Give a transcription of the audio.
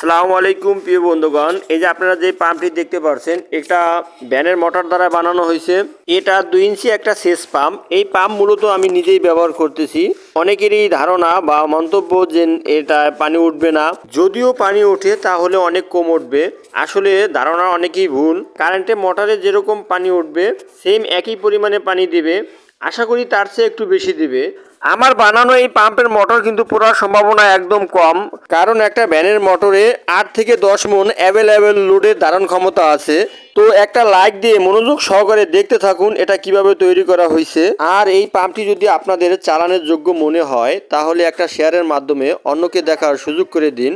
আসসালামু আলাইকুম প্রিয় বন্ধুগণ, এই যে আপনারা যে পাম্পটি দেখতে পাচ্ছেন এটা ভ্যানের মোটর দ্বারা বানানো হয়েছে। এটা 2 ইঞ্চি একটা সেচ পাম্প। এই পাম্প মূলত আমি নিজেই ব্যবহার করতেছি। অনেকেরই ধারণা বা মন্তব্য যে এটা পানি উঠবে না, যদিও পানি ওঠে তাহলে অনেক কম উঠবে। আসলে ধারণা অনেকেই ভুল। কারেন্টের মোটরে যেরকম পানি উঠবে সেম একই পরিমাণে পানি দিবে, আশা করি তার চেয়ে একটু বেশি দিবে। আমার বানানো এই পাম্পের মোটর কিন্তু পুরার সম্ভাবনা একদম কম, কারণ একটা ভ্যানের মোটরে 8 থেকে 10 মণ অ্যাভেলেবেল লোডের ধারণ ক্ষমতা আছে। তো একটা লাইক দিয়ে মনোযোগ সহকারে দেখতে থাকুন এটা কিভাবে তৈরি করা হয়েছে। আর এই পাম্পটি যদি আপনাদের চালানোর যোগ্য মনে হয় তাহলে একটা শেয়ারের মাধ্যমে অন্যকে দেখার সুযোগ করে দিন।